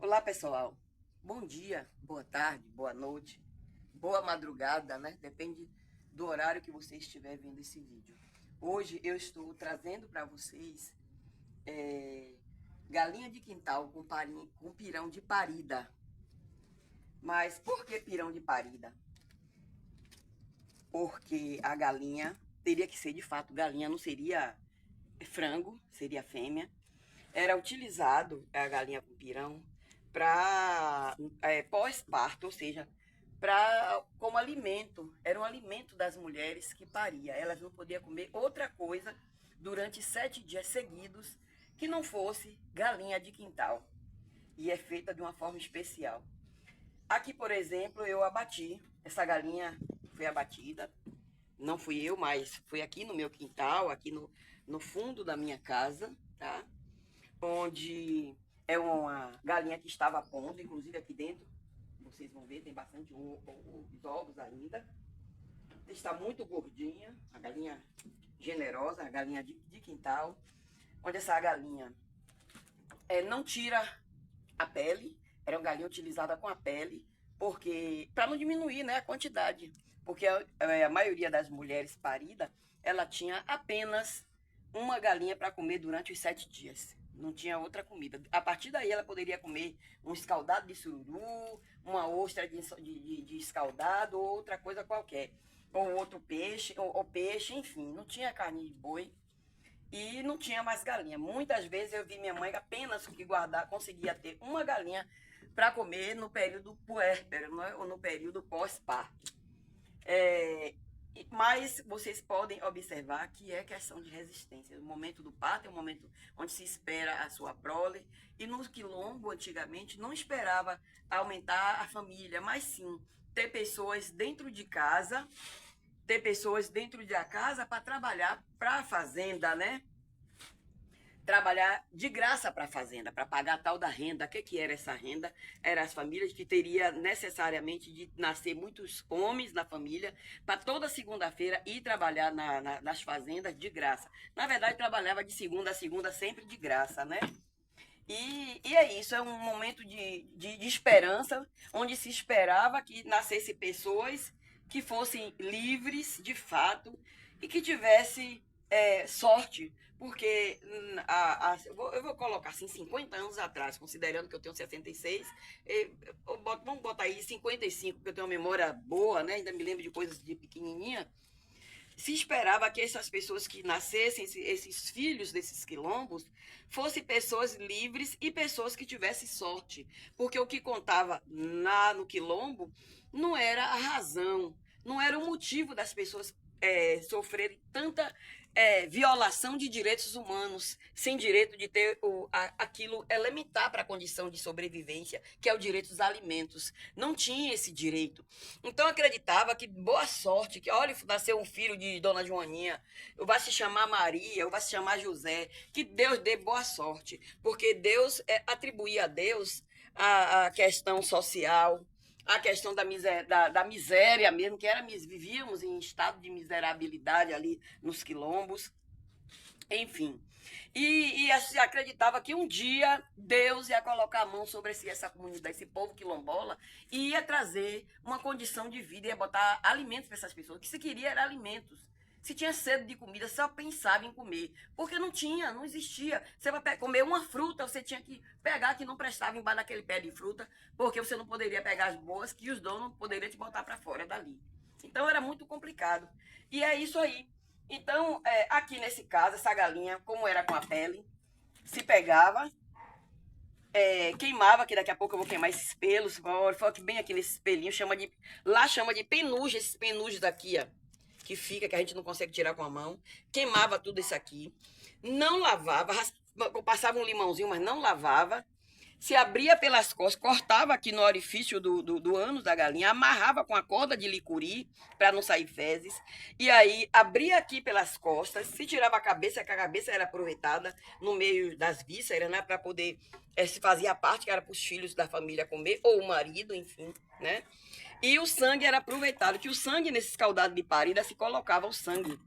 Olá, pessoal. Bom dia, boa tarde, boa noite, boa madrugada, né? Depende do horário que você estiver vendo esse vídeo. Hoje eu estou trazendo para vocês é, galinha de quintal com pirão de parida. Mas por que pirão de parida? Porque a galinha teria que ser de fato galinha, não seria frango, seria fêmea. Era utilizado a galinha com pirão para pós-parto, ou seja, como alimento. Era um alimento das mulheres que paria. Elas não podiam comer outra coisa durante 7 dias seguidos que não fosse galinha de quintal. E é feita de uma forma especial. Aqui, por exemplo, eu abati. Essa galinha foi abatida. Não fui eu, mas foi aqui no meu quintal, aqui no fundo da minha casa, tá? Onde é uma galinha que estava pondo, inclusive aqui dentro, vocês vão ver, tem bastante os ovos ainda. Está muito gordinha, a galinha generosa, a galinha de quintal, onde essa galinha não tira a pele, era uma galinha utilizada com a pele, porque para não diminuir, né, a quantidade, porque a maioria das mulheres paridas, ela tinha apenas uma galinha para comer durante os 7 dias. Não tinha outra comida. A partir daí ela poderia comer um escaldado de sururu, uma ostra de escaldado ou outra coisa qualquer. Ou outro peixe, ou peixe, enfim. Não tinha carne de boi e não tinha mais galinha. Muitas vezes eu vi minha mãe apenas que guardar, conseguia ter uma galinha para comer no período puérpero, né? Ou no período pós-parto. Mas vocês podem observar que é questão de resistência. O momento do parto é o momento onde se espera a sua prole. E no quilombo, antigamente, não esperava aumentar a família, mas sim ter pessoas dentro de casa, para trabalhar para a fazenda, né? Trabalhar de graça para a fazenda, para pagar a tal da renda. O que era essa renda? Eram as famílias que teria necessariamente de nascer muitos homens na família, para toda segunda-feira ir trabalhar nas fazendas de graça. Na verdade, trabalhava de segunda a segunda, sempre de graça, né? E é isso, é um momento de esperança, onde se esperava que nascesse pessoas que fossem livres de fato e que tivesse sorte, porque eu vou colocar assim, 50 anos atrás, considerando que eu tenho 66, vamos botar aí 55, porque eu tenho uma memória boa, né? Ainda me lembro de coisas de pequenininha. Se esperava que essas pessoas que nascessem, esses filhos desses quilombos, fossem pessoas livres e pessoas que tivessem sorte. Porque o que contava no quilombo não era a razão, não era o motivo das pessoas sofrerem tanta violação de direitos humanos, sem direito de ter aquilo elementar para a condição de sobrevivência, que é o direito dos alimentos. Não tinha esse direito. Então acreditava que boa sorte, que olha, nasceu um filho de Dona Joaninha, vai se chamar Maria, ou vai se chamar José, que Deus dê boa sorte, porque Deus atribuía a Deus a questão social, a questão da miséria mesmo, que vivíamos em estado de miserabilidade ali nos quilombos, enfim. E acreditava que um dia Deus ia colocar a mão sobre essa comunidade, esse povo quilombola, e ia trazer uma condição de vida, ia botar alimentos para essas pessoas. O que se queria era alimentos. Se tinha sede de comida, só pensava em comer. Porque não tinha, não existia. Você vai comer uma fruta, você tinha que pegar que não prestava embaixo daquele pé de fruta, porque você não poderia pegar as boas que os donos poderiam te botar para fora dali. Então era muito complicado. E é isso aí. Então, aqui nesse caso, essa galinha, como era com a pele, se pegava, queimava, que daqui a pouco eu vou queimar esses pelos, foque bem aqui nesse pelinho, lá chama de penugem, esses penugem daqui, ó, que fica, que a gente não consegue tirar com a mão. Queimava tudo isso aqui, não lavava, passava um limãozinho, mas não lavava. Se abria pelas costas, cortava aqui no orifício do ânus da galinha, amarrava com a corda de licuri para não sair fezes, e aí abria aqui pelas costas, se tirava a cabeça, que a cabeça era aproveitada no meio das vísceras, né, para poder se fazia a parte que era para os filhos da família comer, ou o marido, enfim, né? E o sangue era aproveitado, que o sangue nesse escaldado de parida se colocava o sangue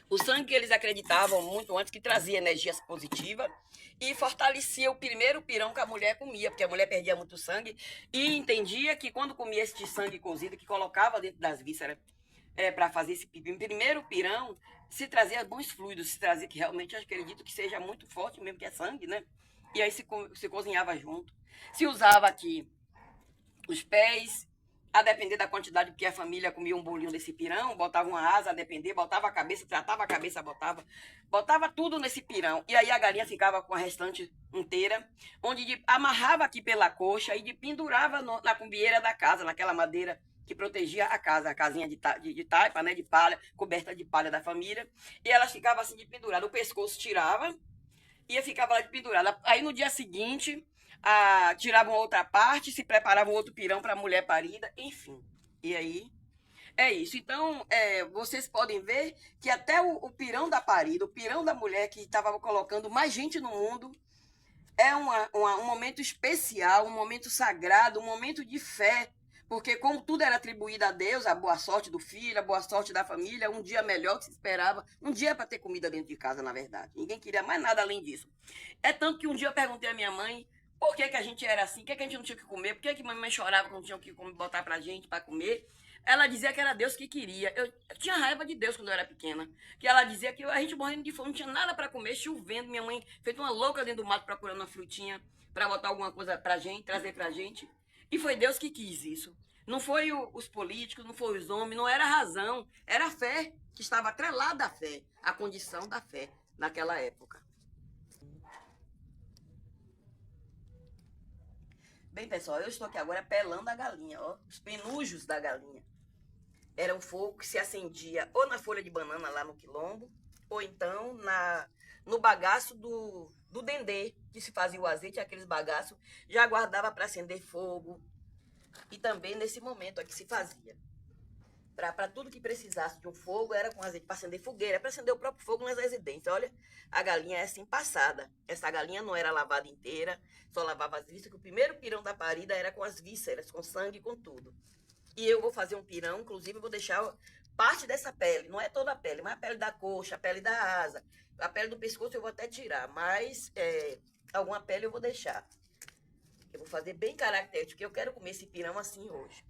O sangue que eles acreditavam muito antes que trazia energias positivas e fortalecia o primeiro pirão que a mulher comia, porque a mulher perdia muito sangue e entendia que quando comia este sangue cozido, que colocava dentro das vísceras para fazer esse primeiro pirão, se trazia bons fluidos, se trazia, que realmente eu acredito que seja muito forte mesmo, que é sangue, né? E aí se cozinhava junto. Se usava aqui os pés, a depender da quantidade, porque a família comia um bolinho desse pirão, botava uma asa, a depender, botava a cabeça, tratava a cabeça, botava tudo nesse pirão. E aí a galinha ficava com a restante inteira, onde amarrava aqui pela coxa e pendurava na cumbieira da casa, naquela madeira que protegia a casa, a casinha de taipa, né, de palha, coberta de palha da família. E ela ficava assim de pendurada, o pescoço tirava, e ficava lá de pendurada. Aí no dia seguinte, tiravam outra parte, se preparavam outro pirão para a mulher parida, enfim. E aí é isso. Então, vocês podem ver que até o pirão da parida, o pirão da mulher que estava colocando mais gente no mundo, é um momento especial, um momento sagrado, um momento de fé. Porque como tudo era atribuído a Deus, a boa sorte do filho, a boa sorte da família, um dia melhor que se esperava, um dia para ter comida dentro de casa, na verdade. Ninguém queria mais nada além disso. É tanto que um dia eu perguntei à minha mãe por que a gente era assim, por que a gente não tinha o que comer, por que mamãe chorava quando tinha o que botar pra gente para comer. Ela dizia que era Deus que queria. Eu tinha raiva de Deus quando eu era pequena. Que ela dizia que a gente morrendo de fome, não tinha nada para comer, chovendo. Minha mãe feita uma louca dentro do mato procurando uma frutinha para botar alguma coisa pra gente, trazer pra gente. E foi Deus que quis isso. Não foi os políticos, não foi os homens, não era a razão. Era a fé que estava atrelada à fé, a condição da fé naquela época. Bem, pessoal, eu estou aqui agora pelando a galinha, ó, os penujos da galinha. Era um fogo que se acendia ou na folha de banana lá no quilombo, ou então no bagaço do dendê, que se fazia o azeite, aqueles bagaços, já guardava para acender fogo. E também nesse momento aqui se fazia. Para tudo que precisasse de um fogo, era com azeite para acender fogueira, para acender o próprio fogo nas residências. Olha, a galinha é assim passada. Essa galinha não era lavada inteira, só lavava as vísceras, que o primeiro pirão da parida era com as vísceras, com sangue, com tudo. E eu vou fazer um pirão, inclusive eu vou deixar parte dessa pele, não é toda a pele, mas a pele da coxa, a pele da asa, a pele do pescoço eu vou até tirar, mas alguma pele eu vou deixar. Eu vou fazer bem característico, porque eu quero comer esse pirão assim hoje.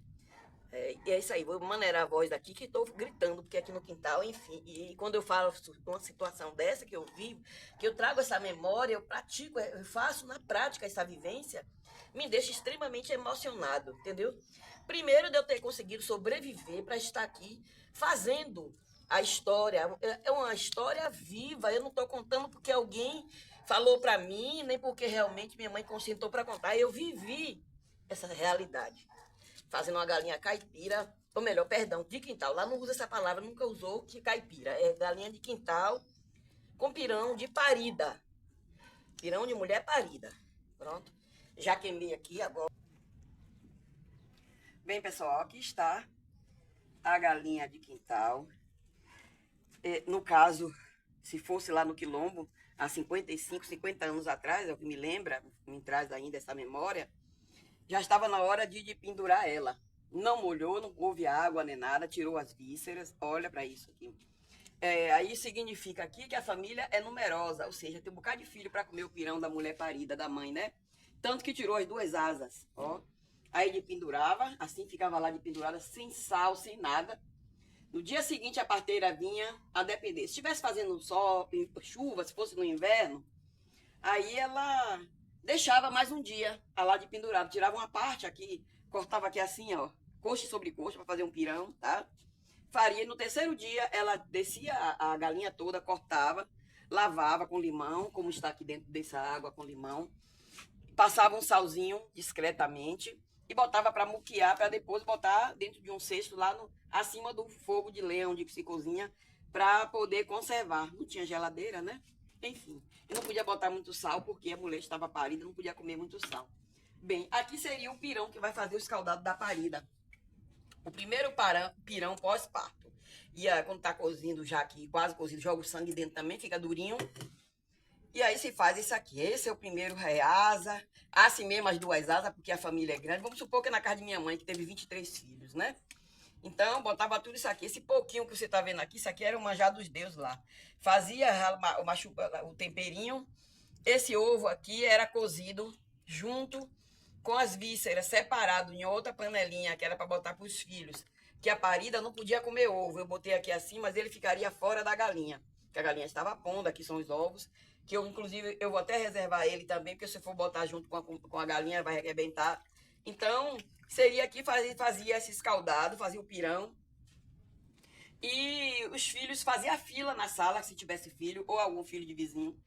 E é isso aí, vou maneirar a voz daqui que estou gritando, porque aqui no quintal, enfim. E quando eu falo uma situação dessa que eu vivo, que eu trago essa memória, eu pratico, eu faço na prática essa vivência, me deixa extremamente emocionado, entendeu? Primeiro de eu ter conseguido sobreviver para estar aqui fazendo a história. É uma história viva, eu não estou contando porque alguém falou para mim, nem porque realmente minha mãe consentou para contar. Eu vivi essa realidade. Fazendo uma galinha caipira, ou melhor, perdão, de quintal. Lá não usa essa palavra, nunca usou que caipira. É galinha de quintal com pirão de parida. Pirão de mulher parida. Pronto. Já queimei aqui agora. Bem, pessoal, aqui está a galinha de quintal. No caso, se fosse lá no quilombo, há 55, 50 anos atrás, é o que me lembra, me traz ainda essa memória, já estava na hora de pendurar ela. Não molhou, não houve água nem nada, tirou as vísceras. Olha para isso aqui. Aí significa aqui que a família é numerosa, ou seja, tem um bocado de filho para comer o pirão da mulher parida, da mãe, né? Tanto que tirou as duas asas, ó. Aí de pendurava, assim ficava lá de pendurada, sem sal, sem nada. No dia seguinte a parteira vinha a depender. Se estivesse fazendo sol, chuva, se fosse no inverno, aí ela deixava mais um dia lá de pendurado. Tirava uma parte aqui, cortava aqui assim, ó, coxa sobre coxa para fazer um pirão, tá? Faria. No terceiro dia, ela descia a galinha toda, cortava, lavava com limão, como está aqui dentro dessa água com limão. Passava um salzinho discretamente e botava para muquear, para depois botar dentro de um cesto lá acima do fogo de lenha, onde se cozinha, para poder conservar. Não tinha geladeira, né? Enfim, eu não podia botar muito sal, porque a mulher estava parida, não podia comer muito sal. Bem, aqui seria o pirão que vai fazer o escaldado da parida. O primeiro pirão pós-parto. E quando tá cozindo já aqui, quase cozido, joga o sangue dentro também, fica durinho. E aí se faz isso aqui. Esse é o primeiro asa. Assim mesmo as duas asas, porque a família é grande. Vamos supor que é na casa de minha mãe, que teve 23 filhos, né? Então, botava tudo isso aqui. Esse pouquinho que você tá vendo aqui, isso aqui era o manjar dos deuses lá. Fazia o temperinho. Esse ovo aqui era cozido junto com as vísceras, separado em outra panelinha, que era para botar para os filhos. Que a parida não podia comer ovo. Eu botei aqui assim, mas ele ficaria fora da galinha. Que a galinha estava pondo, aqui são os ovos. Que eu, inclusive, eu vou até reservar ele também, porque se for botar junto com a galinha, vai arrebentar. Então, seria aqui, fazia esse escaldado, fazia o pirão. E os filhos faziam a fila na sala, se tivesse filho, ou algum filho de vizinho,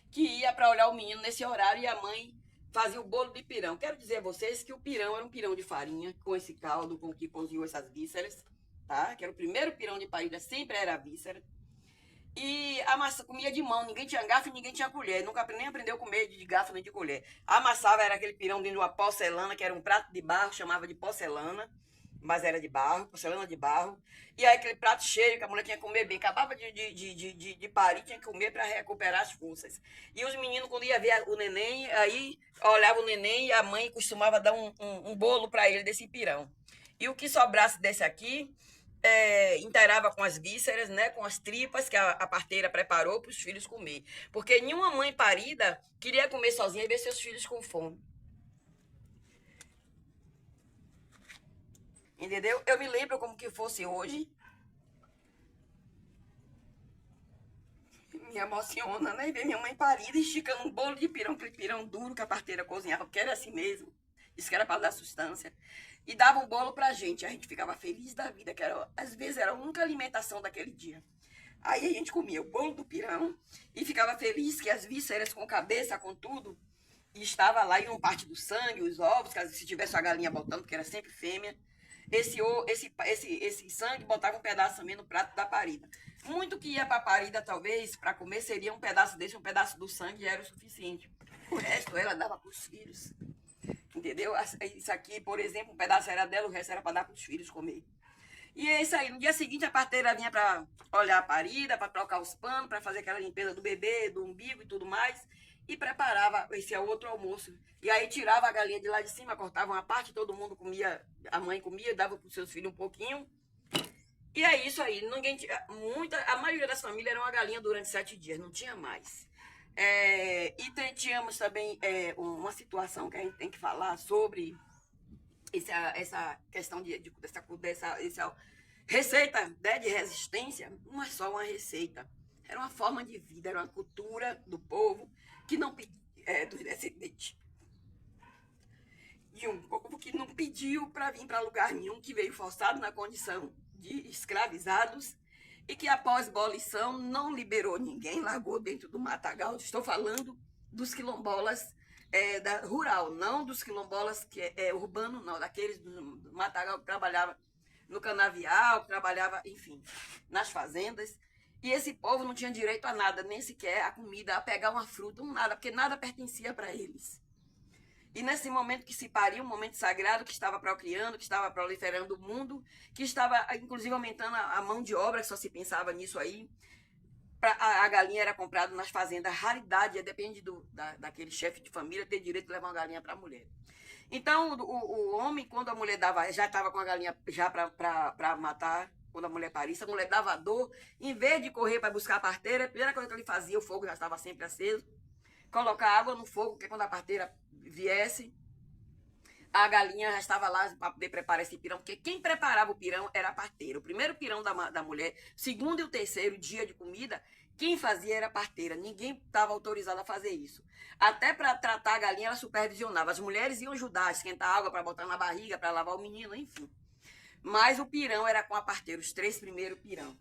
que ia para olhar o menino nesse horário e a mãe fazia o bolo de pirão. Quero dizer a vocês que o pirão era um pirão de farinha, com esse caldo com que cozinhou essas vísceras, tá? Que era o primeiro pirão de parida, sempre era a víscera. E a massa comia de mão, ninguém tinha garfo e ninguém tinha colher. Nunca nem aprendeu a comer de garfo nem de colher. Amassava, era aquele pirão dentro de uma porcelana, que era um prato de barro, chamava de porcelana, mas era de barro, porcelana de barro. E aí aquele prato cheio que a mulher tinha que comer bem. Acabava de parir, tinha que comer para recuperar as forças. E os meninos, quando ia ver o neném, aí olhava o neném e a mãe costumava dar um bolo para ele desse pirão. E o que sobrasse desse aqui, inteirava com as vísceras, né, com as tripas que a parteira preparou para os filhos comer. Porque nenhuma mãe parida queria comer sozinha e ver seus filhos com fome. Entendeu? Eu me lembro como que fosse hoje. Me emociona, né? Ver minha mãe parida esticando um bolo de pirão, aquele pirão duro que a parteira cozinhava, porque era assim mesmo. Isso que era para dar sustância. E dava um bolo pra gente. A gente ficava feliz da vida, que era, às vezes era a única alimentação daquele dia. Aí a gente comia o bolo do pirão e ficava feliz que as vísceras com cabeça, com tudo, e estava lá e uma parte do sangue, os ovos, que se tivesse a galinha botando, porque era sempre fêmea. Esse sangue botava um pedaço também no prato da parida. Muito que ia para a parida, talvez, para comer, seria um pedaço desse, um pedaço do sangue já era o suficiente. O resto ela dava para os filhos. Entendeu? Isso aqui, por exemplo, um pedaço era dela, o resto era para dar para os filhos comer. E é isso aí. No dia seguinte, a parteira vinha para olhar a parida, para trocar os panos, para fazer aquela limpeza do bebê, do umbigo e tudo mais. E preparava esse outro almoço. E aí tirava a galinha de lá de cima, cortava uma parte, todo mundo comia, a mãe comia, dava para os seus filhos um pouquinho. E é isso aí. Ninguém, a maioria das famílias era uma galinha durante 7 dias, não tinha mais. E tínhamos também uma situação que a gente tem que falar sobre essa questão dessa receita, né, de resistência. Não é só uma receita, era uma forma de vida, era uma cultura do povo que não dos descendentes de um povo que não pediu para vir para lugar nenhum, que veio forçado na condição de escravizados e que após abolição não liberou ninguém, largou dentro do matagal. Estou falando dos quilombolas rural, não dos quilombolas que urbano, não, daqueles do matagal que trabalhava no canavial, que trabalhava, enfim, nas fazendas. E esse povo não tinha direito a nada, nem sequer a comida, a pegar uma fruta, nada, porque nada pertencia para eles. E nesse momento que se paria, um momento sagrado que estava procriando, que estava proliferando o mundo, que estava inclusive aumentando a mão de obra, que só se pensava nisso aí. A galinha era comprada nas fazendas, raridade, depende daquele chefe de família ter direito de levar uma galinha para a mulher. Então, o homem, quando a mulher dava, já estava com a galinha já para matar, quando a mulher parisse, a mulher dava dor, em vez de correr para buscar a parteira, a primeira coisa que ele fazia, o fogo já estava sempre aceso, colocar água no fogo, porque quando a parteira viesse, a galinha já estava lá para poder preparar esse pirão, porque quem preparava o pirão era a parteira. O primeiro pirão da mulher, segundo e o terceiro dia de comida, quem fazia era a parteira. Ninguém estava autorizado a fazer isso. Até para tratar a galinha, ela supervisionava. As mulheres iam ajudar a esquentar água para botar na barriga, para lavar o menino, enfim. Mas o pirão era com a parteira, os 3 primeiros pirão.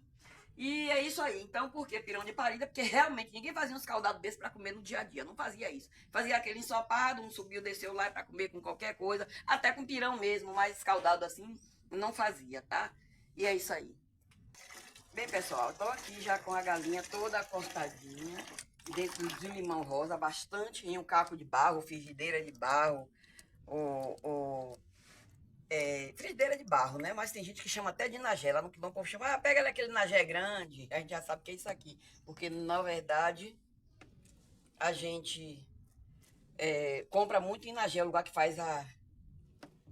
E é isso aí. Então, por que pirão de parida? Porque realmente ninguém fazia uns caldados desses para comer no dia a dia. Não fazia isso. Fazia aquele ensopado, um subiu, desceu lá para comer com qualquer coisa. Até com pirão mesmo, mas escaldado assim, não fazia, tá? E é isso aí. Bem, pessoal, estou aqui já com a galinha toda cortadinha. Dentro de limão rosa, bastante em um caco de barro, frigideira de barro, ou frigideira de barro, né? Mas tem gente que chama até de nagé. No quilombo, o povo chama, pega aquele nagé grande. A gente já sabe que é isso aqui. Porque, na verdade, a gente compra muito em nagé, o lugar que faz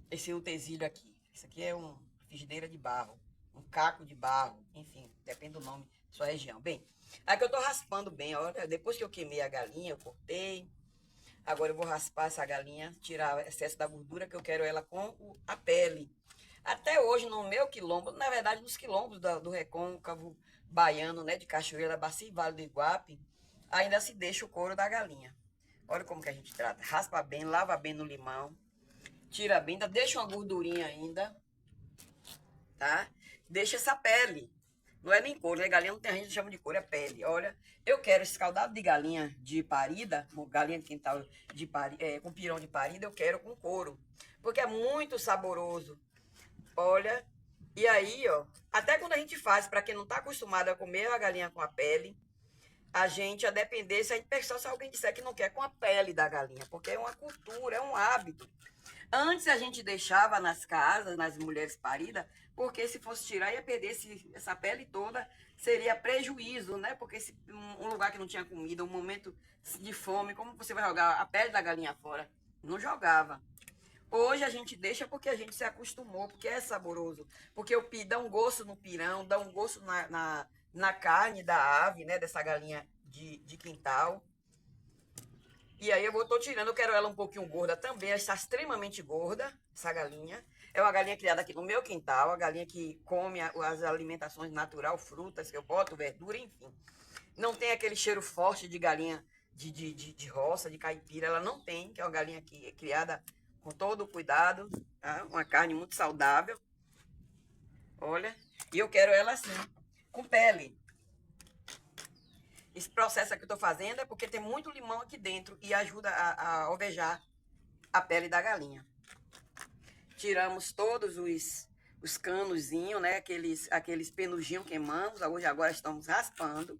esse utensílio aqui. Isso aqui é frigideira de barro, um caco de barro, enfim, depende do nome da sua região. Bem, aqui eu tô raspando bem, olha, depois que eu queimei a galinha, eu cortei. Agora eu vou raspar essa galinha, tirar o excesso da gordura, que eu quero ela com a pele. Até hoje, no meu quilombo, na verdade, nos quilombos do Recôncavo Baiano, né, de Cachoeira, Bacia e Vale do Iguape, ainda se deixa o couro da galinha. Olha como que a gente trata. Raspa bem, lava bem no limão, tira bem, ainda deixa uma gordurinha ainda, tá? Deixa essa pele. Não é nem couro, né? Galinha não tem, a gente chama de couro, é pele. Olha, eu quero esse escaldado de galinha de parida, galinha de quintal de com pirão de parida, eu quero com couro. Porque é muito saboroso. Olha, e aí, ó, até quando a gente faz, para quem não tá acostumado a comer a galinha com a pele, a gente, a depender, se a gente pensar, se alguém disser que não quer com a pele da galinha, porque é uma cultura, é um hábito. Antes a gente deixava nas casas, nas mulheres paridas, porque se fosse tirar ia perder essa pele toda, seria prejuízo, né? Porque um lugar que não tinha comida, um momento de fome, como você vai jogar a pele da galinha fora? Não jogava. Hoje a gente deixa porque a gente se acostumou, porque é saboroso. Porque dá um gosto no pirão, dá um gosto na carne da ave, né? Dessa galinha de quintal. E aí tô tirando, eu quero ela um pouquinho gorda também. Ela está extremamente gorda, essa galinha. É uma galinha criada aqui no meu quintal, a galinha que come as alimentações natural, frutas que eu boto, verdura, enfim. Não tem aquele cheiro forte de galinha de roça, de caipira. Ela não tem, que é uma galinha que é criada com todo o cuidado, tá? Uma carne muito saudável. Olha, e eu quero ela assim, com pele. Esse processo aqui que eu tô fazendo é porque tem muito limão aqui dentro e ajuda a alvejar a pele da galinha. Tiramos todos os canozinhos, né? Aqueles penujinhos queimamos. Hoje agora estamos raspando.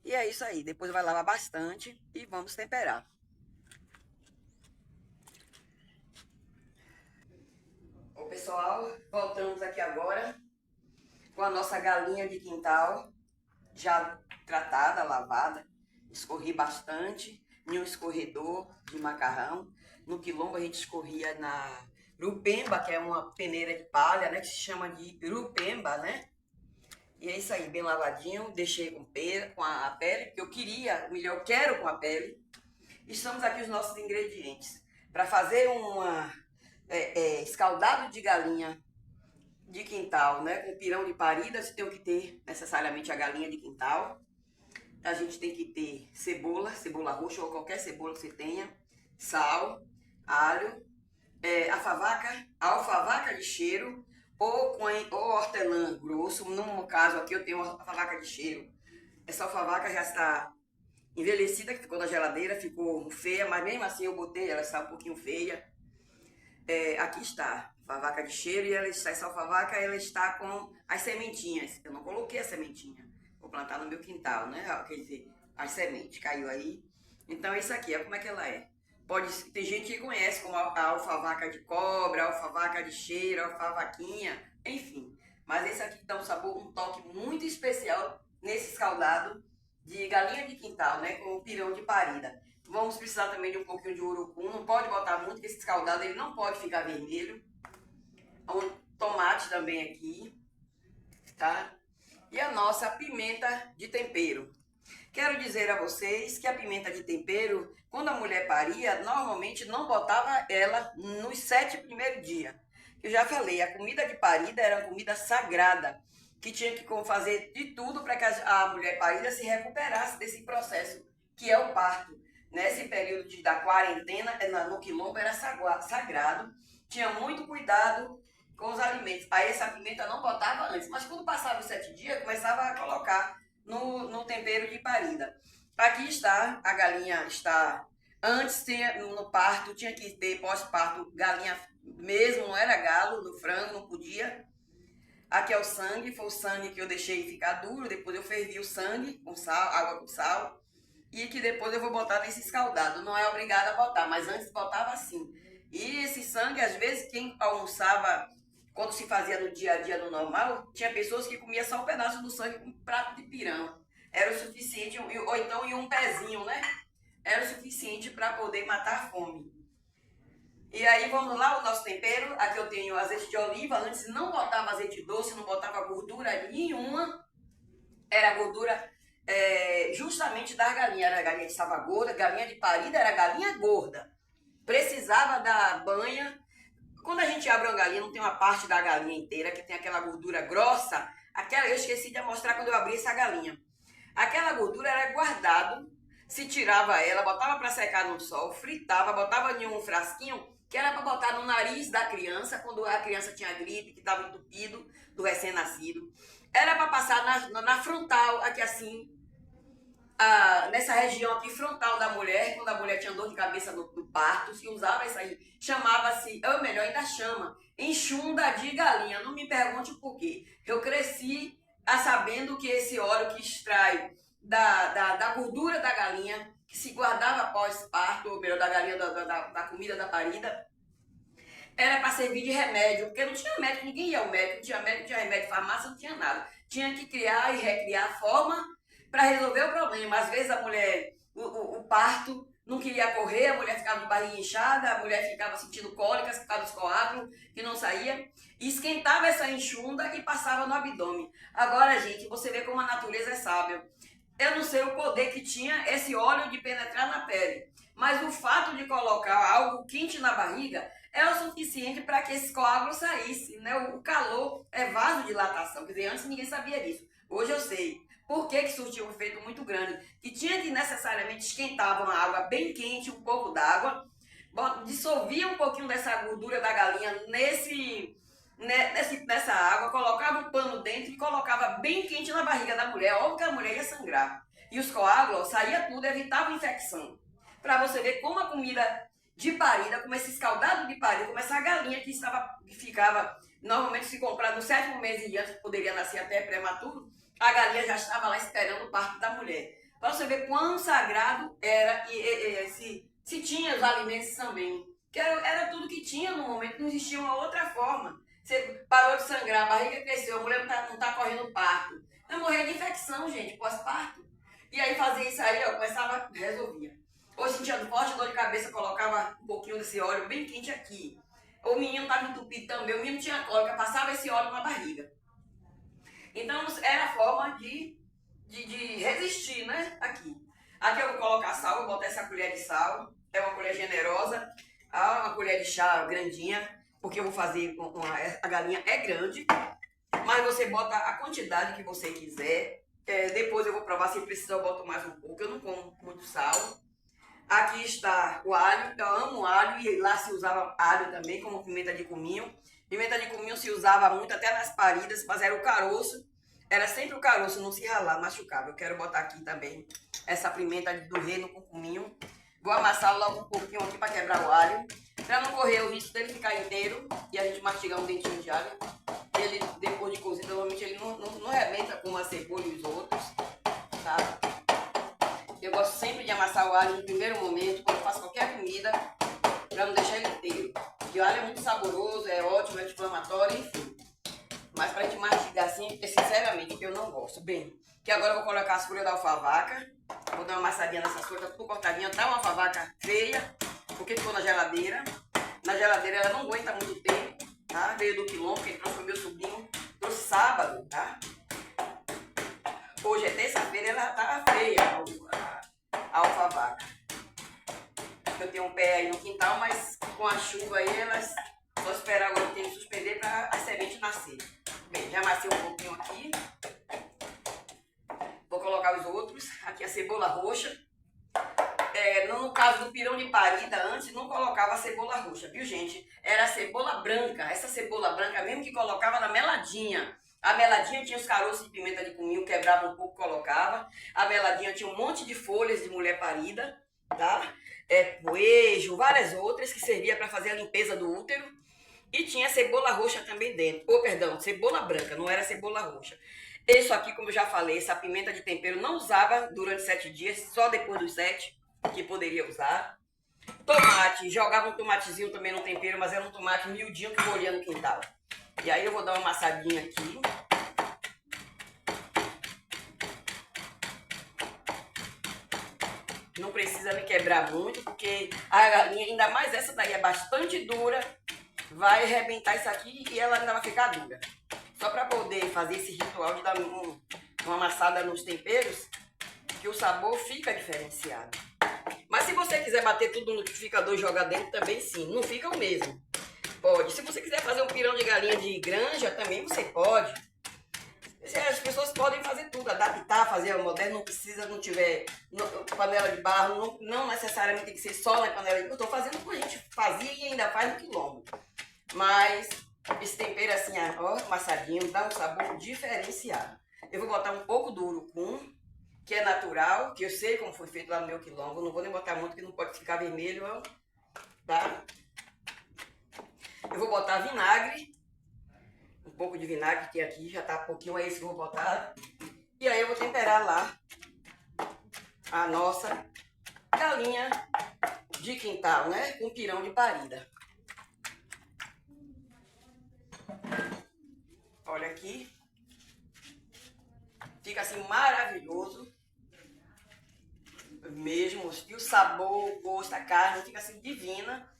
E é isso aí. Depois vai lavar bastante e vamos temperar. Ô pessoal, voltamos aqui agora com a nossa galinha de quintal já tratada, lavada. Escorri bastante em um escorredor de macarrão. No quilombo a gente escorria na rupemba, que é uma peneira de palha, né? Que se chama de rupemba, né? E é isso aí, bem lavadinho. Deixei com a pele, porque eu queria, eu quero com a pele. Estamos aqui os nossos ingredientes. Para fazer escaldado de galinha de quintal, né? Com pirão de parida, você tem que ter necessariamente a galinha de quintal. A gente tem que ter cebola roxa ou qualquer cebola que você tenha, sal, alho, alfavaca de cheiro ou hortelã grosso. No caso aqui eu tenho alfavaca de cheiro. Essa alfavaca já está envelhecida, que ficou na geladeira, ficou feia, mas mesmo assim eu botei, ela está um pouquinho feia. Aqui está a alfavaca de cheiro e essa alfavaca ela está com as sementinhas. Eu não coloquei a sementinha. Vou plantar no meu quintal, né? Quer dizer, as sementes caiu aí. Então isso aqui, olha como é que ela é. Tem gente que conhece como a alfavaca de cobra, a alfavaca de cheiro, a alfavaquinha, enfim. Mas esse aqui dá um sabor, um toque muito especial nesse escaldado de galinha de quintal, né? Com pirão de parida. Vamos precisar também de um pouquinho de urucum. Não pode botar muito, porque esse escaldado ele não pode ficar vermelho. Um tomate também aqui, tá? E a nossa pimenta de tempero. Quero dizer a vocês que a pimenta de tempero, quando a mulher paria, normalmente não botava ela nos 7 primeiros dias. Eu já falei, a comida de parida era uma comida sagrada, que tinha que fazer de tudo para que a mulher parida se recuperasse desse processo, que é o parto. Nesse período da quarentena, no quilombo era sagrado, tinha muito cuidado com os alimentos. Aí essa pimenta não botava antes, mas quando passava os 7 dias, começava a colocar no tempero de parida. Aqui está, a galinha está... Antes, no parto, tinha que ter pós-parto galinha mesmo, não era galo, no frango, não podia. Aqui é o sangue, foi o sangue que eu deixei ficar duro, depois eu fervi o sangue com sal, água com sal. E que depois eu vou botar nesse escaldado. Não é obrigada a botar, mas antes botava assim. E esse sangue, às vezes, quem almoçava, quando se fazia no dia a dia no normal, tinha pessoas que comiam só um pedaço do sangue com um prato de pirão. Era o suficiente, ou então em um pezinho, né? Era o suficiente para poder matar a fome. E aí vamos lá, o nosso tempero. Aqui eu tenho azeite de oliva. Antes não botava azeite doce, não botava gordura nenhuma. Era gordura justamente da galinha. Era galinha de salvaguarda, galinha de parida era galinha gorda. Precisava da banha. Quando a gente abre uma galinha, não tem uma parte da galinha inteira que tem aquela gordura grossa. Aquela eu esqueci de mostrar quando eu abri essa galinha. Aquela gordura era guardado, se tirava ela, botava para secar no sol, fritava, botava em um frasquinho que era para botar no nariz da criança quando a criança tinha gripe, que estava entupido do recém-nascido. Era para passar na frontal, aqui assim, nessa região aqui frontal da mulher, quando a mulher tinha dor de cabeça no parto, se usava isso aí. Chamava-se, ou melhor, ainda chama, enxunda de galinha. Não me pergunte por quê. Eu cresci sabendo que esse óleo que extrai da gordura da galinha, que se guardava após parto, ou melhor, da galinha, da comida da parida, era para servir de remédio, porque não tinha médico, ninguém ia ao médico, não tinha médico, não tinha remédio, farmácia, não tinha nada. Tinha que criar e recriar forma para resolver o problema. Às vezes a mulher, o parto, não queria correr, a mulher ficava de barriga inchada, a mulher ficava sentindo cólicas por causa dos coágulos, que não saía, e esquentava essa enxunda e passava no abdômen. Agora, gente, você vê como a natureza é sábia. Eu não sei o poder que tinha esse óleo de penetrar na pele, mas o fato de colocar algo quente na barriga é o suficiente para que esse coágulo saísse, né? O calor é vasodilatação, quer dizer, antes ninguém sabia disso. Hoje eu sei. Por que surtiu um efeito muito grande? Que tinha que necessariamente esquentar uma água bem quente, um pouco d'água, dissolvia um pouquinho dessa gordura da galinha nessa água, colocava um pano dentro e colocava bem quente na barriga da mulher. Óbvio que a mulher ia sangrar. E os coágulos, saía tudo, evitava infecção. Para você ver como a comida de parida, como esse escaldado de parida, como essa galinha que ficava, normalmente se comprar no 7º mês em diante, que poderia nascer até prematuro, a galinha já estava lá esperando o parto da mulher. Para você ver quão sagrado era se tinha os alimentos também. Que era tudo que tinha no momento, não existia uma outra forma. Você parou de sangrar, a barriga cresceu, a mulher não tá correndo parto. Vai morrer de infecção, gente, pós-parto. E aí fazia isso aí, ó, começava, resolvia. Ou sentia forte dor de cabeça, colocava um pouquinho desse óleo bem quente aqui. O menino estava entupido também, o menino tinha cólica, passava esse óleo na barriga. Então era a forma de resistir, né? Aqui eu vou colocar sal, vou botar essa colher de sal, é uma colher generosa, uma colher de chá grandinha, porque eu vou fazer, a galinha é grande, mas você bota a quantidade que você quiser. Depois eu vou provar, se precisar eu boto mais um pouco, eu não como muito sal. Aqui está o alho, eu amo alho e lá se usava alho também, como pimenta de cominho. Pimenta de cominho se usava muito até nas paridas, mas era o caroço, era sempre o caroço, não se ralar, machucava. Eu quero botar aqui também essa pimenta do reino com cominho. Vou amassar logo um pouquinho aqui para quebrar o alho, para não correr o risco dele ficar inteiro e a gente mastigar um dentinho de alho. Ele, depois de cozido, normalmente ele não rebenta como a cebola e os outros, tá? Eu gosto sempre de amassar o alho no primeiro momento, quando eu faço qualquer comida, para não deixar ele inteiro. Porque o alho é muito saboroso, é ótimo, é anti-inflamatório, enfim. Mas para a gente mastigar assim, sinceramente, eu não gosto. Bem, que agora eu vou colocar as folhas da alfavaca. Vou dar uma amassadinha nessas folhas, tudo cortadinha. Tá uma alfavaca feia, porque ficou na geladeira. Na geladeira ela não aguenta muito tempo, tá? Veio do quilombo, que ele trouxe o meu sobrinho no sábado, tá? Hoje é terça-feira, ela tá feia, a alfavaca. Eu tenho um pé aí no quintal, mas com a chuva aí, elas só esperar agora o tempo suspender para a semente nascer. Bem, já amassei um pouquinho aqui. Vou colocar os outros. Aqui a cebola roxa. No caso do pirão de parida, antes não colocava a cebola roxa, viu, gente? Era a cebola branca. Essa cebola branca mesmo que colocava na meladinha. A meladinha tinha os caroços de pimenta de cominho, quebrava um pouco, colocava. A meladinha tinha um monte de folhas de mulher parida, tá? Poejo, várias outras que servia para fazer a limpeza do útero. E tinha cebola roxa também dentro. Perdão, cebola branca, não era cebola roxa. Isso aqui, como eu já falei, essa pimenta de tempero não usava durante 7 dias, só depois dos 7 que poderia usar. Tomate, jogava um tomatezinho também no tempero, mas era um tomate miudinho que colhia no quintal. E aí eu vou dar uma amassadinha aqui. Não precisa me quebrar muito, porque a galinha, ainda mais essa daí, é bastante dura. Vai arrebentar isso aqui e ela ainda vai ficar dura. Só para poder fazer esse ritual de dar uma amassada nos temperos, que o sabor fica diferenciado. Mas se você quiser bater tudo no liquidificador e jogar dentro, também sim, não fica o mesmo. Pode. Se você quiser fazer um pirão de galinha de granja, também você pode. As pessoas podem fazer tudo, adaptar, fazer o moderno, não precisa, não tiver panela de barro, não necessariamente tem que ser só na panela de barro. Eu estou fazendo como a gente fazia e ainda faz no quilombo. Mas esse tempero assim, ó, amassadinho, dá um sabor diferenciado. Eu vou botar um pouco do urucum, que é natural, que eu sei como foi feito lá no meu quilombo. Não vou nem botar muito, que não pode ficar vermelho, ó, tá? Eu vou botar vinagre, um pouco de vinagre, que aqui já tá pouquinho, é esse que eu vou botar. E aí eu vou temperar lá a nossa galinha de quintal, né? Com pirão de parida. Olha aqui. Fica assim maravilhoso. Mesmo. E o sabor, o gosto, a carne fica assim divina.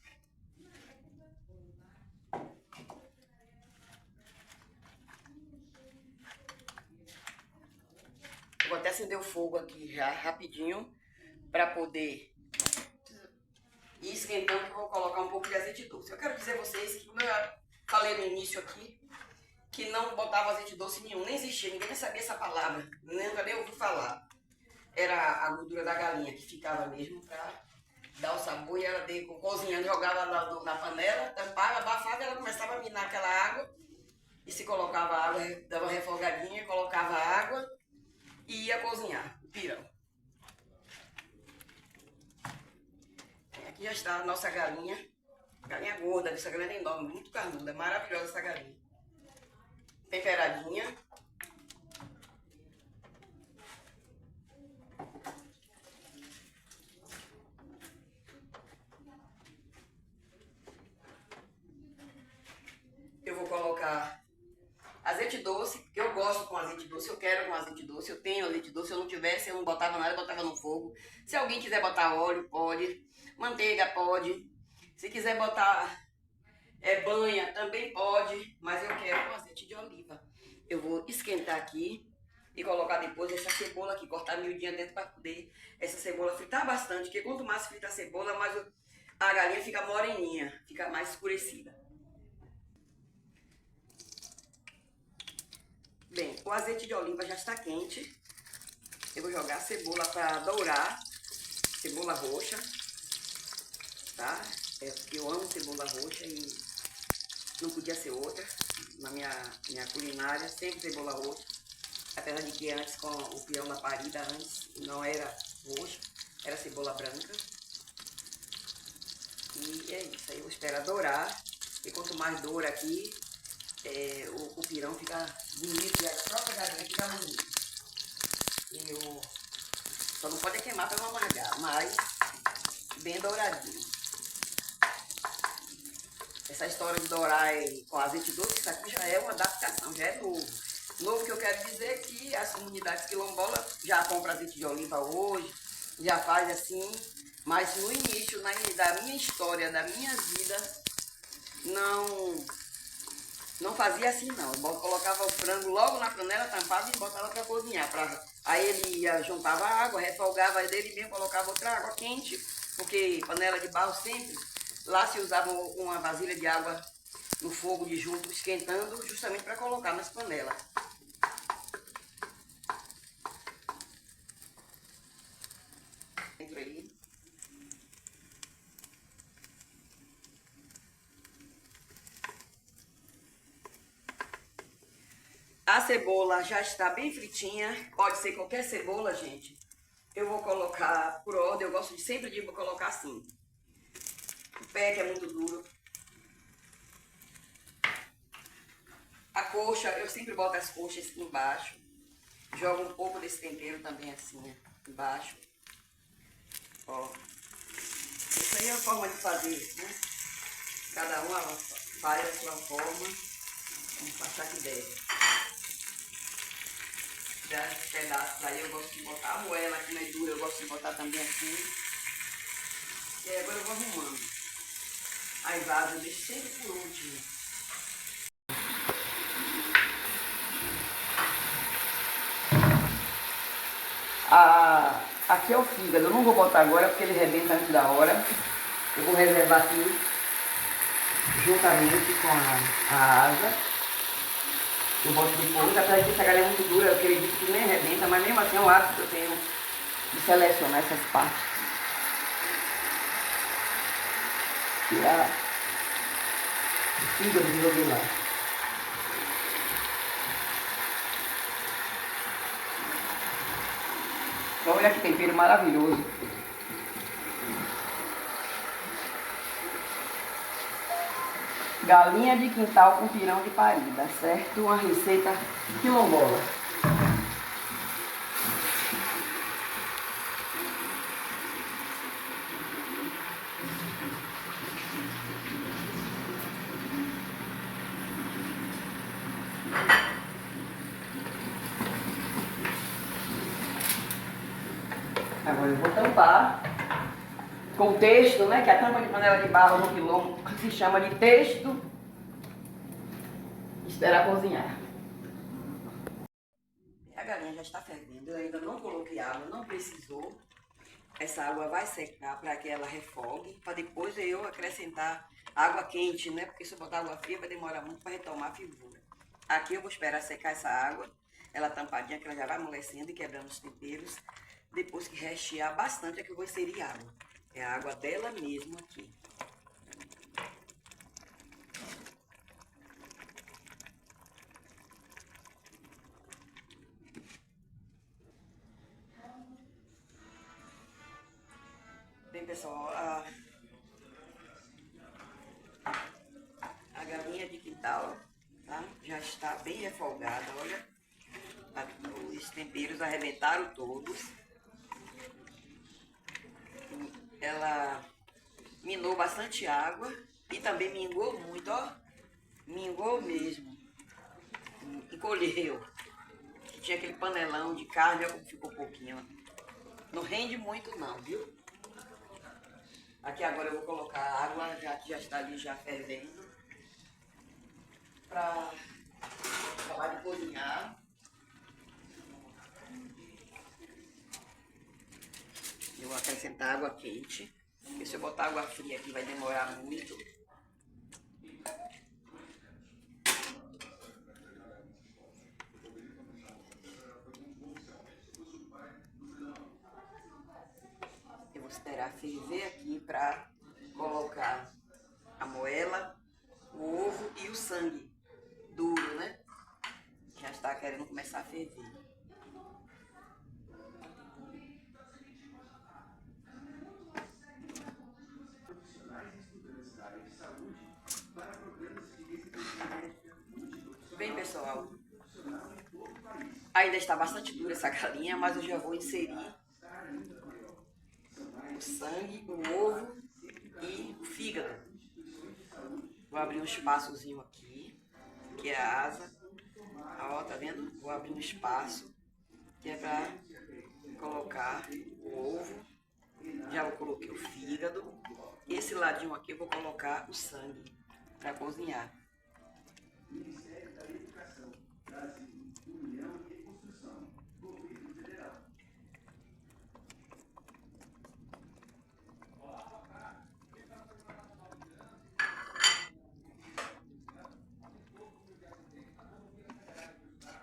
Eu vou até acender o fogo aqui já rapidinho para poder ir esquentando, que eu vou colocar um pouco de azeite doce. Eu quero dizer a vocês que, como eu falei no início aqui, que não botava azeite doce nenhum, nem existia, ninguém nem sabia essa palavra, nem ouvi falar. Era a gordura da galinha que ficava mesmo para dar o sabor, e ela cozinhando, jogava na panela, tampava, abafava, e ela começava a minar aquela água, e se colocava água, dava uma refogadinha, colocava água e ia cozinhar o pirão. Aqui já está a nossa galinha gorda, essa galinha é enorme, muito carnuda, maravilhosa essa galinha. Temperadinha. Eu vou colocar azeite doce, porque eu gosto com azeite doce, eu quero com azeite doce, eu tenho azeite doce, se eu não tivesse, eu não botava nada, eu botava no fogo. Se alguém quiser botar óleo, pode. Manteiga, pode. Se quiser botar banha, também pode, mas eu quero com azeite de oliva. Eu vou esquentar aqui e colocar depois essa cebola aqui, cortar miudinha dentro para poder essa cebola fritar bastante, porque quanto mais frita a cebola, mais a galinha fica moreninha, fica mais escurecida. Bem, o azeite de oliva já está quente. Eu vou jogar a cebola para dourar, cebola roxa, tá? Eu amo cebola roxa e não podia ser outra. Na minha culinária, sempre cebola roxa. Apesar de que antes, com o pirão da parida, antes não era roxa, era cebola branca. E é isso, aí eu vou esperar dourar. E quanto mais doura aqui, o pirão fica bonito e a própria galinha fica bonita. Só não pode queimar para não amargar, mas bem douradinho. Essa história de dourar com azeite doce, isso aqui já é uma adaptação, já é novo. Novo que eu quero dizer é que as comunidades quilombolas já compram azeite de oliva hoje, já faz assim, mas no início da minha história, da minha vida, não fazia assim não. Eu colocava o frango logo na panela, tampava e botava para cozinhar. Aí ele juntava água, refogava dele mesmo, colocava outra água quente, porque panela de barro sempre, lá se usava uma vasilha de água no fogo de junto, esquentando, justamente para colocar nas panelas. Dentro aí. A cebola já está bem fritinha, pode ser qualquer cebola, gente. Eu vou colocar por ordem, eu gosto sempre de colocar assim. O pé que é muito duro. A coxa, eu sempre boto as coxas embaixo. Jogo um pouco desse tempero também assim, embaixo. Ó. Isso aí é a forma de fazer, né? Cada uma faz a sua forma. Vamos passar aqui dentro. tirar esses pedaços aí, eu gosto de botar a moela, que não é dura, eu gosto de botar também assim. E aí agora eu vou arrumando. As vasos eu deixo sempre por último. Aqui é o fígado, eu não vou botar agora porque ele rebenta antes da hora. Eu vou reservar aqui juntamente com a asa. Eu boto depois, apesar de que essa galinha é muito dura, eu acredito que nem rebenta, mas mesmo assim é um hábito que eu tenho de selecionar essas partes. Tirar o fígado de jogar lá. Olha que tempero maravilhoso. Galinha de quintal com pirão de parida, certo? Uma receita quilombola. Agora eu vou tampar com o texto, né? Que a tampa de panela de barro no quilombo se chama de texto. Esperar cozinhar. A galinha já está fervendo, eu ainda não coloquei água, não precisou. Essa água vai secar para que ela refogue, para depois eu acrescentar água quente, né? Porque se eu botar água fria vai demorar muito para retomar a fervura. Aqui eu vou esperar secar essa água, ela tampadinha, que ela já vai amolecendo e quebrando os temperos. Depois que rechear bastante é que eu vou inserir água. É a água dela mesmo aqui. Bem, pessoal, a galinha de quintal, tá? Já está bem refogada, olha. Os temperos arrebentaram todos. Ela minou bastante água e também mingou muito, ó. Mingou mesmo. Encolheu. Tinha aquele panelão de carne, olha como ficou pouquinho. Não rende muito não, viu? Aqui agora eu vou colocar a água, que já está ali já fervendo. Para acabar de cozinhar. Eu vou acrescentar água quente. Porque se eu botar água fria aqui vai demorar muito. Eu vou esperar ferver aqui para colocar a moela, o ovo e o sangue duro, né? Já está querendo começar a ferver. Bem, pessoal, ainda está bastante dura essa galinha, mas eu já vou inserir o sangue, o ovo e o fígado. Vou abrir um espaçozinho aqui, que é a asa. Ó, tá vendo? Vou abrir um espaço, que é para colocar o ovo. Já coloquei o fígado. Esse ladinho aqui eu vou colocar o sangue para cozinhar.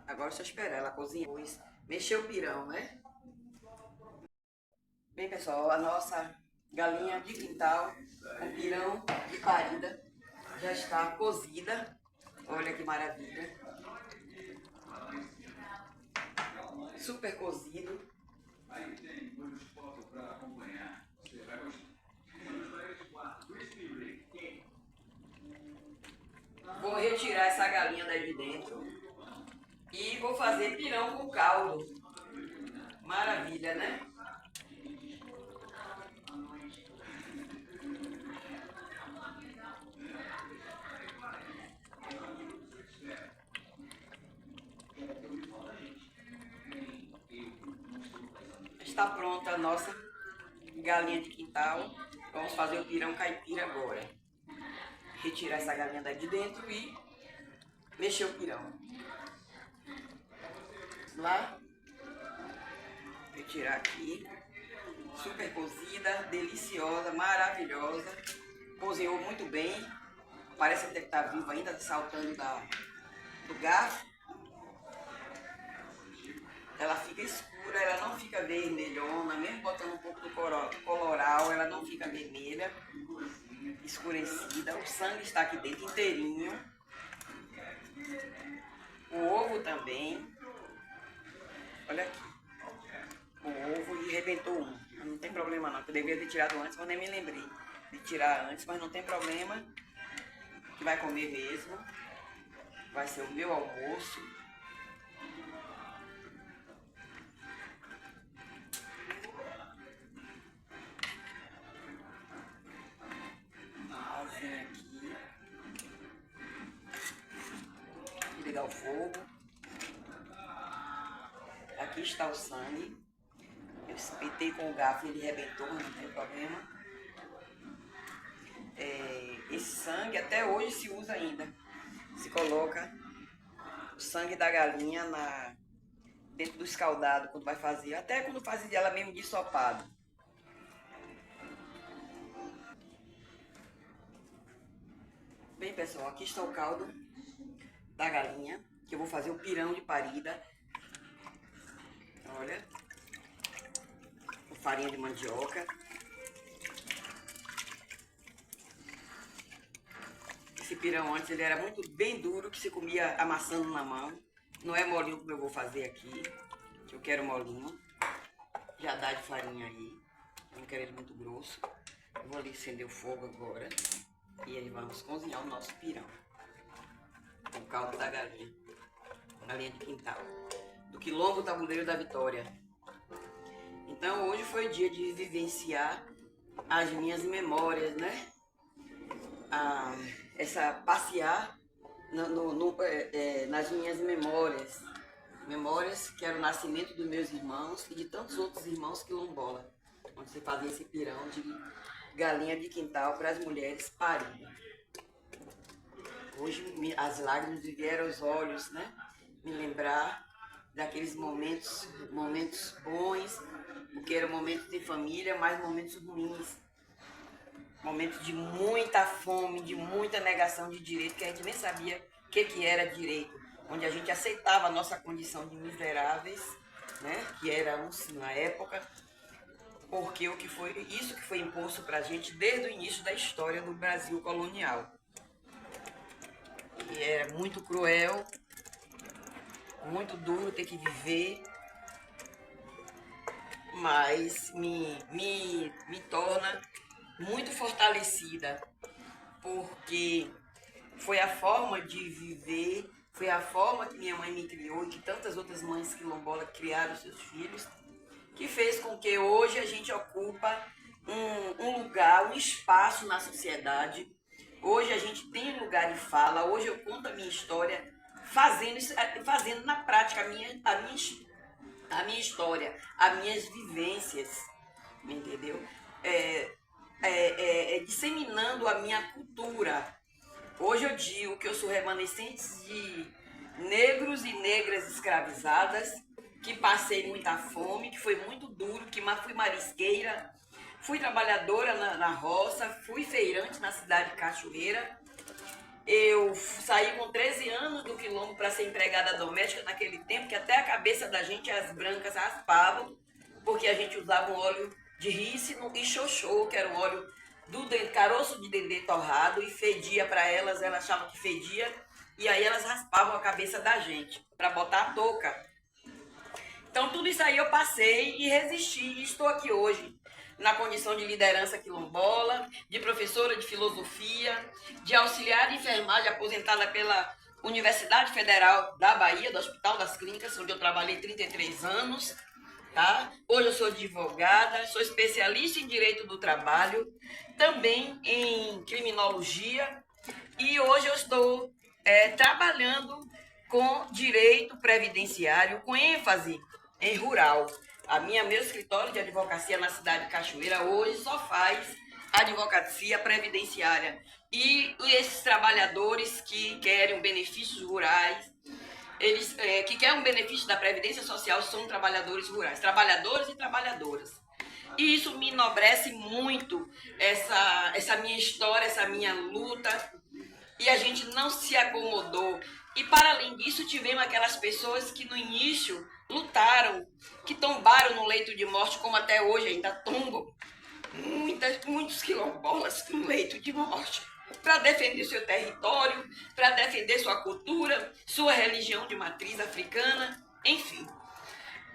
Agora é só esperar ela cozinhar. Depois mexer o pirão, né? Bem, pessoal, a nossa galinha de quintal com pirão de parida já está cozida. Olha que maravilha. Super cozido. Vou retirar essa galinha daí de dentro e vou fazer pirão com caldo. Maravilha, né? está pronta a nossa galinha de quintal. Vamos fazer o pirão caipira agora. Retirar essa galinha daí de dentro e mexer o pirão. Vamos lá. Retirar aqui. Super cozida, deliciosa, maravilhosa. Cozinhou muito bem. Parece até que está viva ainda, saltando do garfo. Ela fica escura, ela não fica vermelhona, mesmo botando um pouco do coloral, ela não fica vermelha, escurecida. O sangue está aqui dentro inteirinho. O ovo também. Olha aqui. O ovo e arrebentou um. Não tem problema não, eu deveria ter tirado antes, mas nem me lembrei de tirar antes, mas não tem problema. Que vai comer mesmo. Vai ser o meu almoço. Aqui. Ligar o fogo. Aqui está o sangue. Eu espetei com o garfo e ele arrebentou, não tem problema. Esse sangue até hoje se usa ainda. Se coloca o sangue da galinha dentro do escaldado quando vai fazer. Até quando faz ela mesmo de ensopado. Bem, pessoal, aqui está o caldo da galinha, que eu vou fazer o pirão de parida. Olha, com farinha de mandioca. Esse pirão antes ele era muito bem duro, que se comia amassando na mão. Não é molinho como eu vou fazer aqui, que eu quero molinho. Já dá de farinha aí, eu não quero ele muito grosso. Eu vou ali acender o fogo agora. E aí vamos cozinhar o nosso pirão. Com o caldo da galinha. Galinha de quintal. Do Quilombo Tabuleiro da Vitória. Então hoje foi dia de vivenciar as minhas memórias, né? Passear nas minhas memórias. Memórias que era o nascimento dos meus irmãos e de tantos outros irmãos quilombola. Onde você fazia esse pirão de galinha de quintal para as mulheres parirem. Hoje as lágrimas me vieram aos olhos, né? Me lembrar daqueles momentos bons, porque eram momentos de família, mas momentos ruins. Momentos de muita fome, de muita negação de direito, que a gente nem sabia o que era direito. Onde a gente aceitava a nossa condição de miseráveis, né? Que éramos na época. Porque isso que foi imposto para a gente desde o início da história do Brasil colonial. E é muito cruel, muito duro ter que viver, mas me torna muito fortalecida, porque foi a forma de viver, foi a forma que minha mãe me criou e que tantas outras mães quilombolas criaram seus filhos, que fez com que hoje a gente ocupa um lugar, um espaço na sociedade. Hoje a gente tem lugar de fala, hoje eu conto a minha história, fazendo na prática a minha história, as minhas vivências, entendeu? Disseminando a minha cultura. Hoje eu digo que eu sou remanescente de negros e negras escravizadas, que passei muita fome, que foi muito duro, que fui marisqueira, fui trabalhadora na roça, fui feirante na cidade de Cachoeira. Eu saí com 13 anos do Quilombo para ser empregada doméstica naquele tempo, que até a cabeça da gente, as brancas, raspavam, porque a gente usava um óleo de rícino e xoxô, que era um óleo do caroço de dendê torrado, e fedia para elas achavam que fedia, e aí elas raspavam a cabeça da gente para botar a touca. Então tudo isso aí eu passei e resisti, e estou aqui hoje na condição de liderança quilombola, de professora de filosofia, de auxiliar de enfermagem aposentada pela Universidade Federal da Bahia, do Hospital das Clínicas, onde eu trabalhei 33 anos. Tá? Hoje eu sou advogada, sou especialista em direito do trabalho, também em criminologia, e hoje eu estou trabalhando com direito previdenciário, com ênfase em rural. Meu escritório de advocacia na cidade de Cachoeira hoje só faz advocacia previdenciária. E esses trabalhadores que querem benefícios rurais, eles que querem um benefício da Previdência Social são trabalhadores rurais, trabalhadores e trabalhadoras. E isso me enobrece muito, essa minha história, essa minha luta. E a gente não se acomodou. E para além disso, tivemos aquelas pessoas que no início lutaram, que tombaram no leito de morte, como até hoje ainda tombam muitos quilombolas no leito de morte, para defender seu território, para defender sua cultura, sua religião de matriz africana, enfim.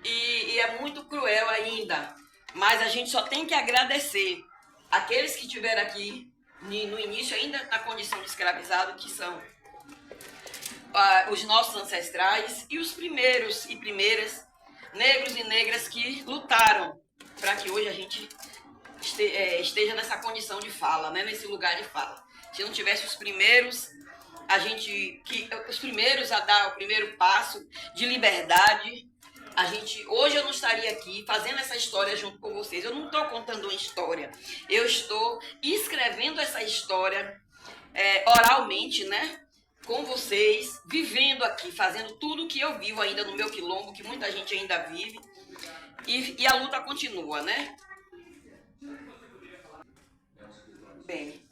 E é muito cruel ainda, mas a gente só tem que agradecer aqueles que estiveram aqui no início ainda na condição de escravizado, que são os nossos ancestrais e os primeiros e primeiras negros e negras que lutaram para que hoje a gente esteja nessa condição de fala, né? Nesse lugar de fala. Se não tivesse os primeiros, os primeiros a dar o primeiro passo de liberdade, hoje eu não estaria aqui fazendo essa história junto com vocês. Eu não estou contando uma história, eu estou escrevendo essa história oralmente, né? Com vocês, vivendo aqui, fazendo tudo que eu vivo ainda no meu quilombo, que muita gente ainda vive, e a luta continua, né? Bem,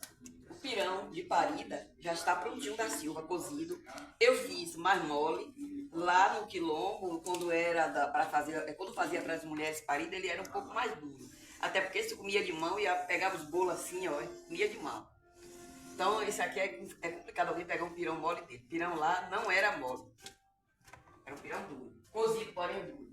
o pirão de parida já está prontinho da Silva, cozido. Eu fiz mais mole lá no quilombo, quando fazia para as mulheres parida, ele era um pouco mais duro. Até porque se comia de mão, pegava os bolos assim, ó, comia de mão. Então, esse aqui é complicado alguém pegar um pirão mole dele. Pirão lá não era mole. Era um pirão duro. Cozido, porém duro.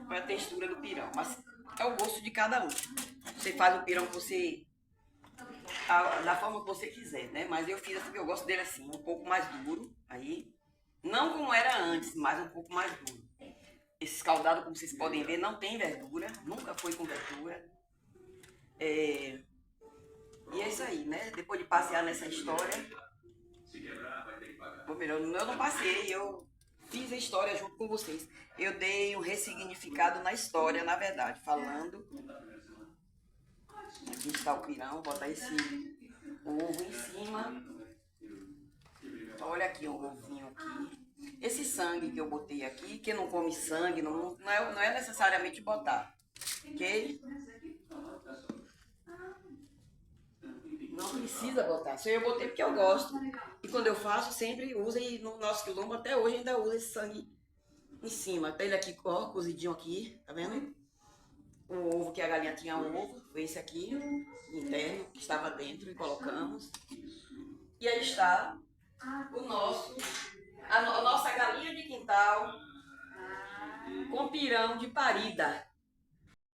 Para a textura do pirão. Mas é o gosto de cada um. Você faz o pirão da forma que você quiser, né? Mas eu fiz assim, eu gosto dele assim, um pouco mais duro. Aí, não como era antes, mas um pouco mais duro. Esse escaldado, como vocês podem ver, não tem verdura. Nunca foi com verdura. E é isso aí, né? Depois de passear nessa história... Ou melhor, eu não passei, eu fiz a história junto com vocês. Eu dei um ressignificado na história, na verdade, falando. Aqui está o pirão, botar esse ovo em cima. Olha aqui o ovinho aqui. Esse sangue que eu botei aqui, quem não come sangue, não é necessariamente botar, ok? Não precisa botar, só eu botei porque eu gosto. E quando eu faço, sempre uso, e no nosso quilombo até hoje ainda usa esse sangue em cima. Tá ele aqui, ó, cozidinho aqui, tá vendo? O ovo que a galinha tinha um ovo, foi esse aqui, interno, que estava dentro, e colocamos. E aí está a nossa galinha de quintal com pirão de parida.